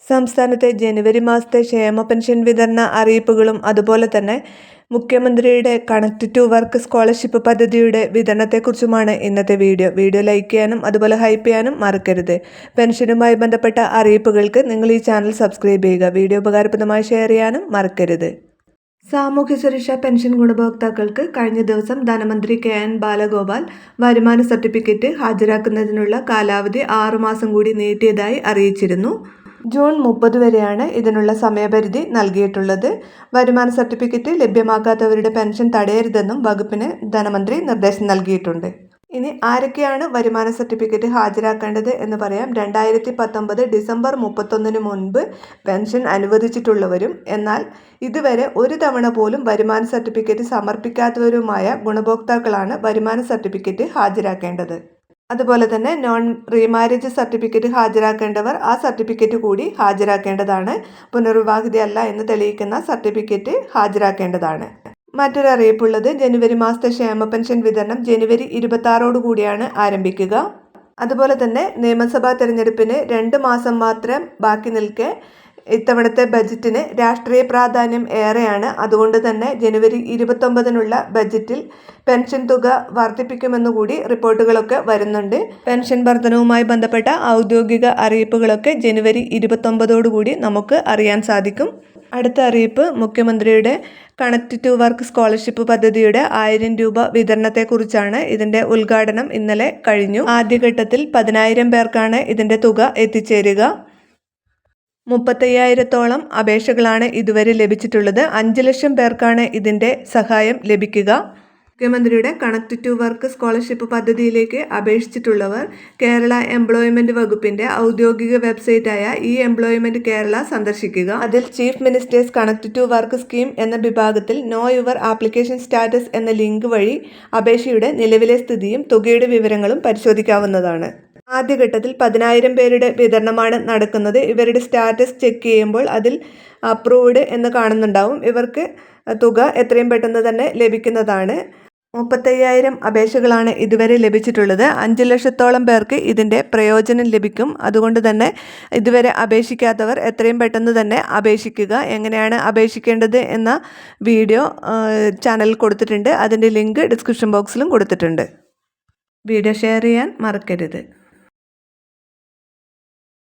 സംസ്ഥാനത്തെ ജനുവരി മാസത്തെ ക്ഷേമ പെൻഷൻ വിതരണ അറിയിപ്പുകളും അതുപോലെ തന്നെ മുഖ്യമന്ത്രിയുടെ കണക്ട് ടു വർക്ക് സ്കോളർഷിപ്പ് പദ്ധതിയുടെ വിതരണത്തെക്കുറിച്ചുമാണ് ഇന്നത്തെ വീഡിയോ ലൈക്ക് ചെയ്യാനും അതുപോലെ ഹൈപ്പ് ചെയ്യാനും മറക്കരുത്. പെൻഷനുമായി ബന്ധപ്പെട്ട അറിയിപ്പുകൾക്ക് നിങ്ങൾ ഈ ചാനൽ സബ്സ്ക്രൈബ് ചെയ്യുക. വീഡിയോ ഉപകാരപ്രദമായി ഷെയർ ചെയ്യാനും മറക്കരുത്. സാമൂഹ്യ സുരക്ഷാ പെൻഷൻ ഗുണഭോക്താക്കൾക്ക് കഴിഞ്ഞ ദിവസം ധനമന്ത്രി KN ബാലഗോപാൽ വരുമാന സർട്ടിഫിക്കറ്റ് ഹാജരാക്കുന്നതിനുള്ള കാലാവധി 6 മാസം കൂടി നീട്ടിയതായി അറിയിച്ചിരുന്നു. ജൂൺ 30 വരെയാണ് ഇതിനുള്ള സമയപരിധി നൽകിയിട്ടുള്ളത്. വരുമാന സർട്ടിഫിക്കറ്റ് ലഭ്യമാക്കാത്തവരുടെ പെൻഷൻ തടയരുതെന്നും വകുപ്പിന് ധനമന്ത്രി നിർദ്ദേശം നൽകിയിട്ടുണ്ട്. ഇനി ആരൊക്കെയാണ് വരുമാന സർട്ടിഫിക്കറ്റ് ഹാജരാക്കേണ്ടത് എന്ന് പറയാം. 2019 ഡിസംബർ 31 മുൻപ് പെൻഷൻ അനുവദിച്ചിട്ടുള്ളവരും എന്നാൽ ഇതുവരെ ഒരു തവണ പോലും വരുമാന സർട്ടിഫിക്കറ്റ് സമർപ്പിക്കാത്തവരുമായ ഗുണഭോക്താക്കളാണ് വരുമാന സർട്ടിഫിക്കറ്റ് ഹാജരാക്കേണ്ടത്. അതുപോലെ തന്നെ നോൺ റീമാരേജ് സർട്ടിഫിക്കറ്റ് ഹാജരാക്കേണ്ടവർ ആ സർട്ടിഫിക്കറ്റ് കൂടി ഹാജരാക്കേണ്ടതാണ്. പുനർവിവാഹിതയല്ല എന്ന് തെളിയിക്കുന്ന സർട്ടിഫിക്കറ്റ് ഹാജരാക്കേണ്ടതാണ്. മറ്റൊരു അറിയിപ്പുള്ളത് ജനുവരി മാസത്തെ ക്ഷേമ പെൻഷൻ വിതരണം ജനുവരി 26 കൂടിയാണ് ആരംഭിക്കുക. അതുപോലെ തന്നെ നിയമസഭാ തെരഞ്ഞെടുപ്പിന് 2 മാസം മാത്രം ബാക്കി നിൽക്കെ ഇത്തവണത്തെ ബജറ്റിന് രാഷ്ട്രീയ പ്രാധാന്യം ഏറെയാണ്. അതുകൊണ്ട് തന്നെ ജനുവരി 29-നുള്ള ബജറ്റിൽ പെൻഷൻ തുക വർദ്ധിപ്പിക്കുമെന്നുകൂടി റിപ്പോർട്ടുകളൊക്കെ വരുന്നുണ്ട്. പെൻഷൻ വർധനവുമായി ബന്ധപ്പെട്ട ഔദ്യോഗിക അറിയിപ്പുകളൊക്കെ ജനുവരി 29 നമുക്ക് അറിയാൻ സാധിക്കും. അടുത്ത അറിയിപ്പ് മുഖ്യമന്ത്രിയുടെ കണക്ട് ടു വർക്ക് സ്കോളർഷിപ്പ് പദ്ധതിയുടെ 1000 രൂപ വിതരണത്തെക്കുറിച്ചാണ്. ഇതിന്റെ ഉദ്ഘാടനം ഇന്നലെ കഴിഞ്ഞു. ആദ്യഘട്ടത്തിൽ 10,000 പേർക്കാണ് ഇതിന്റെ തുക എത്തിച്ചേരുക. 35,000-ഓളം അപേക്ഷകളാണ് ഇതുവരെ ലഭിച്ചിട്ടുള്ളത്. 5 ലക്ഷം പേർക്കാണ് ഇതിന്റെ സഹായം ലഭിക്കുക. മുഖ്യമന്ത്രിയുടെ കണക്ട് ടു വർക്ക് സ്കോളർഷിപ്പ് പദ്ധതിയിലേക്ക് അപേക്ഷിച്ചിട്ടുള്ളവർ കേരള എംപ്ലോയ്മെന്റ് വകുപ്പിന്റെ ഔദ്യോഗിക വെബ്സൈറ്റായ എംപ്ലോയ്മെന്റ് കേരള സന്ദർശിക്കുക. അതിൽ chief minister's connect to work scheme എന്ന വിഭാഗത്തിൽ നോ യുവർ ആപ്ലിക്കേഷൻ സ്റ്റാറ്റസ് എന്ന ലിങ്ക് വഴി അപേക്ഷയുടെ നിലവിലെ സ്ഥിതിയും തുകയുടെ വിവരങ്ങളും പരിശോധിക്കാവുന്നതാണ്. ആദ്യഘട്ടത്തിൽ 10,000 പേരുടെ വിതരണമാണ് നടക്കുന്നത്. ഇവരുടെ സ്റ്റാറ്റസ് ചെക്ക് ചെയ്യുമ്പോൾ അതിൽ അപ്രൂവ്ഡ് എന്ന് കാണുന്നുണ്ടാവും. ഇവർക്ക് തുക എത്രയും പെട്ടെന്ന് തന്നെ ലഭിക്കുന്നതാണ്. 35,000 അപേക്ഷകളാണ് ഇതുവരെ ലഭിച്ചിട്ടുള്ളത്. 5 ലക്ഷത്തോളം പേർക്ക് ഇതിൻ്റെ പ്രയോജനം ലഭിക്കും. അതുകൊണ്ട് തന്നെ ഇതുവരെ അപേക്ഷിക്കാത്തവർ എത്രയും പെട്ടെന്ന് തന്നെ അപേക്ഷിക്കുക. എങ്ങനെയാണ് അപേക്ഷിക്കേണ്ടത് എന്ന വീഡിയോ ചാനലിൽ കൊടുത്തിട്ടുണ്ട്. അതിൻ്റെ ലിങ്ക് ഡിസ്ക്രിപ്ഷൻ ബോക്സിലും കൊടുത്തിട്ടുണ്ട്. വീഡിയോ ഷെയർ ചെയ്യാൻ മറക്കരുത്.